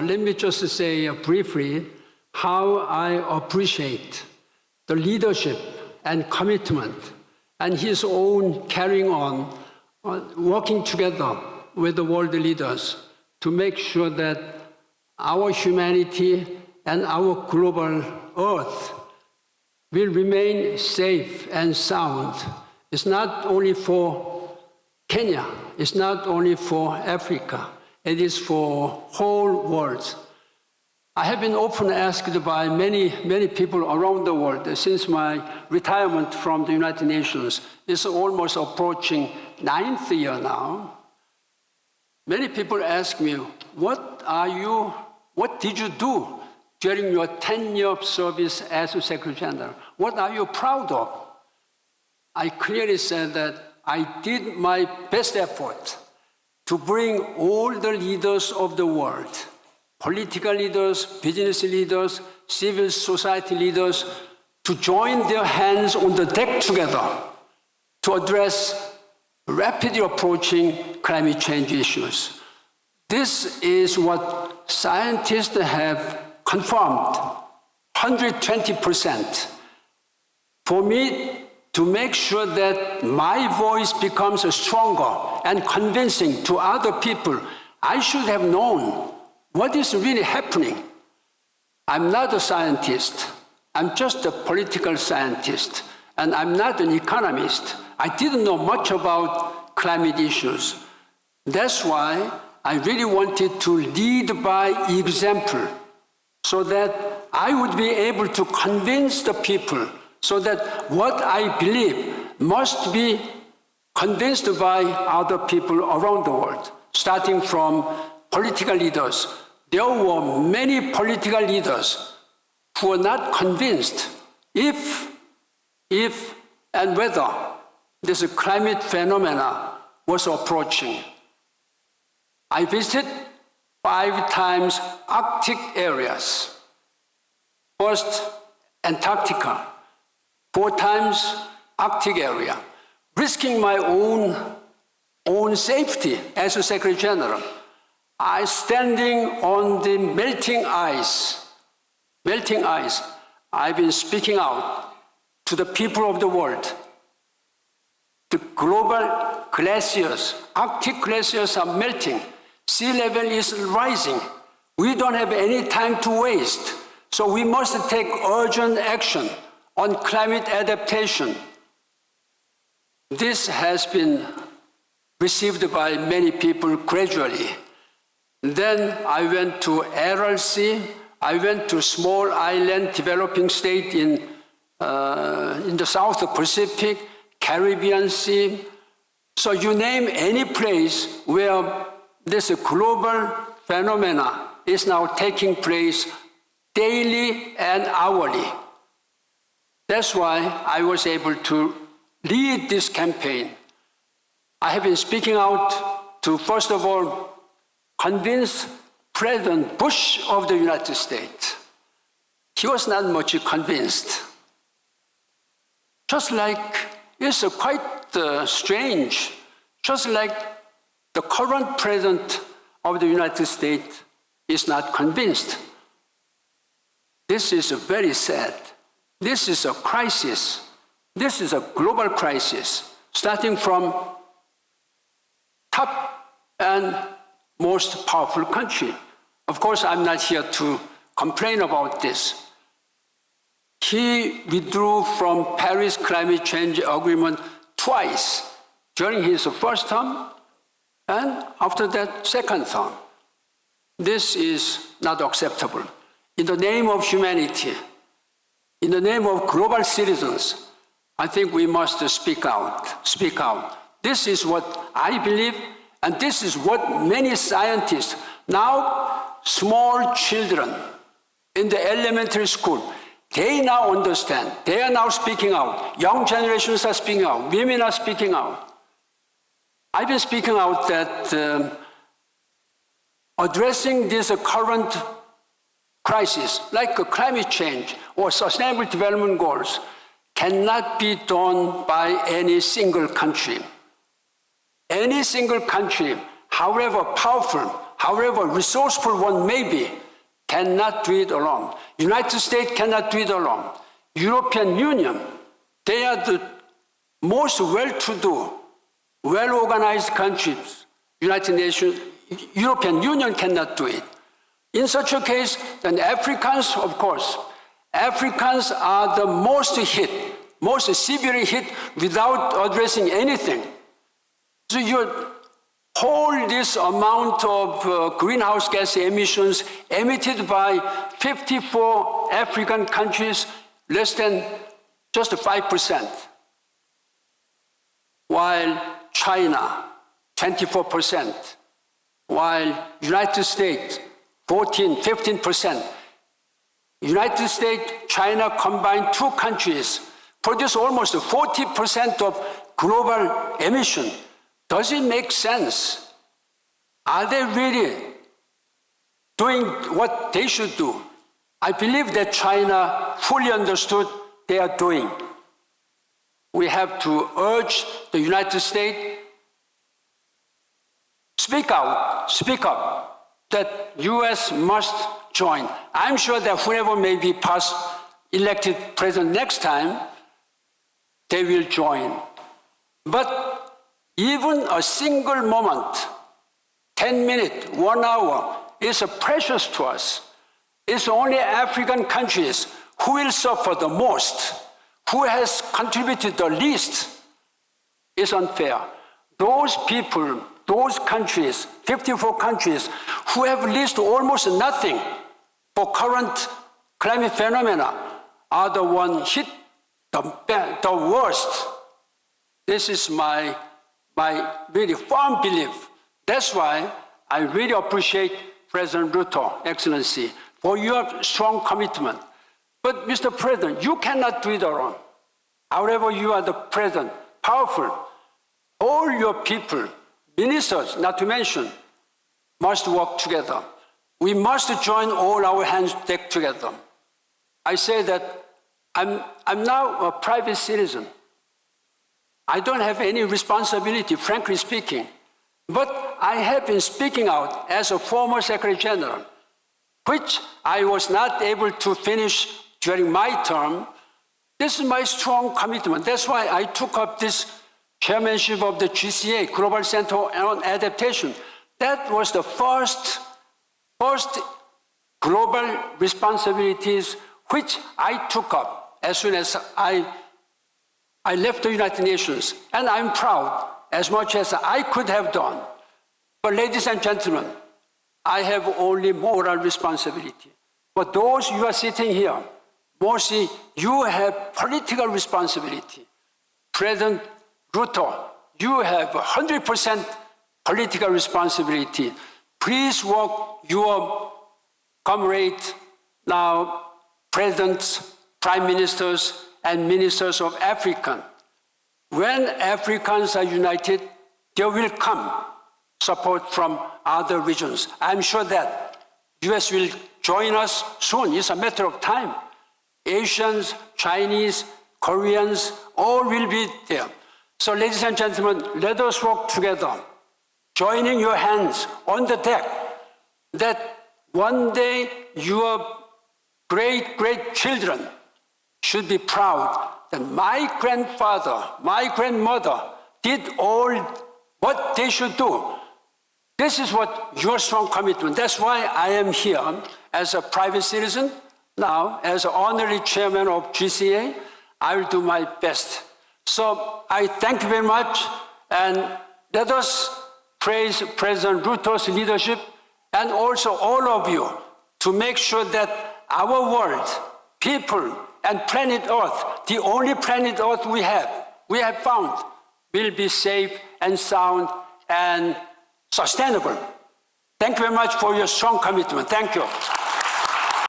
Let me just say briefly how I appreciate the leadership and commitment and his own carrying on, working together with the world leaders to make sure that our humanity and our global Earth will remain safe and sound. It's not only for Kenya, it's not only for Africa, it is for whole world. I have been often asked by many people around the world since my retirement from the United Nations. It's almost approaching 9th year now. Many people ask me, what did you do during your 10-year service as a Secretary General? What are you proud of? I clearly said that I did my best effort to bring all the leaders of the world, political leaders, business leaders, civil society leaders, to join their hands on the deck together to address rapidly approaching climate change issues. This is what scientists have confirmed, 120%. For me to make sure that my voice becomes stronger and convincing to other people, I should have known what is really happening. I'm not a scientist. I'm just a political scientist, and I'm not an economist. I didn't know much about climate issues. That's why I really wanted to lead by example so that I would be able to convince the people so that what I believe must be convinced by other people around the world, starting from political leaders. There were many political leaders who were not convinced if and whether this climate phenomena was approaching. I visited 5 times Arctic areas. First, Antarctica. 4 times Arctic area, risking my own safety as a Secretary General. I standing on the melting ice. I've been speaking out to the people of the world. The global glaciers, Arctic glaciers are melting. Sea level is rising. We don't have any time to waste. So we must take urgent action on climate adaptation. This has been received by many people gradually. Then I went to Aral Sea. I went to small island developing state in the South Pacific, Caribbean Sea. So you name any place where this global phenomena is now taking place daily and hourly. That's why I was able to lead this campaign. I have been speaking out to, first of all, convince President Bush of the United States. He was not much convinced. Just like, it's quite strange, just like the current President of the United States is not convinced. This is very sad. This is a crisis. This is a global crisis, starting from top and most powerful country. Of course, I'm not here to complain about this. He withdrew from Paris Climate Change Agreement twice, during his first term and after that, second term. This is not acceptable. In the name of humanity, in the name of global citizens, I think we must speak out. This is what I believe, and this is what many scientists, now small children in the elementary school, they now understand. They are now speaking out. Young generations are speaking out. Women are speaking out. I've been speaking out that addressing this current crisis, like climate change or sustainable development goals, cannot be done by any single country. Any single country, however powerful, however resourceful one may be, cannot do it alone. United States cannot do it alone. European Union, they are the most well-to-do, well-organized countries. United Nations, European Union cannot do it. In such a case, then Africans, of course, Africans are the most hit, most severely hit without addressing anything. So you hold this amount of greenhouse gas emissions emitted by 54 African countries, less than just 5%, while China, 24%, while United States, 15%. United States, China combined, two countries produce almost 40% of global emission. Does it make sense? Are they really doing what they should do? I believe that China fully understood they are doing. We have to urge the United States, speak up, that US must join. I'm sure that whoever may be elected president next time, they will join. But even a single moment, 10 minutes, 1 hour, is precious to us. It's only African countries who will suffer the most, who has contributed the least. It's unfair. Those people, those countries, 54 countries, who have least almost nothing for current climate phenomena, are the ones hit the worst. This is my really firm belief. That's why I really appreciate President Ruto, Excellency, for your strong commitment. But Mr. President, you cannot do it alone. However, you are the president, powerful. All your people, ministers, not to mention, must work together. We must join all our hands together. I say that I'm now a private citizen. I don't have any responsibility, frankly speaking. But I have been speaking out as a former Secretary General, which I was not able to finish during my term. This is my strong commitment. That's why I took up this chairmanship of the GCA, Global Center on Adaptation. That was the first global responsibilities which I took up as soon as I left the United Nations. And I'm proud, as much as I could have done. But ladies and gentlemen, I have only moral responsibility. But those you are sitting here, mostly you have political responsibility. President Ruto, you have 100% political responsibility. Please work your comrades, now presidents, prime ministers, and ministers of Africa. When Africans are united, there will come support from other regions. I'm sure that US will join us soon. It's a matter of time. Asians, Chinese, Koreans, all will be there. So ladies and gentlemen, let us work together, joining your hands on the deck, that one day your great children should be proud that my grandfather, my grandmother did all what they should do. This is what your strong commitment. That's why I am here as a private citizen, now as an honorary chairman of GCA. I will do my best. So I thank you very much, and let us praise President Ruto's leadership and also all of you to make sure that our world, people, and planet Earth, the only planet Earth we have found, will be safe and sound and sustainable. Thank you very much for your strong commitment. Thank you.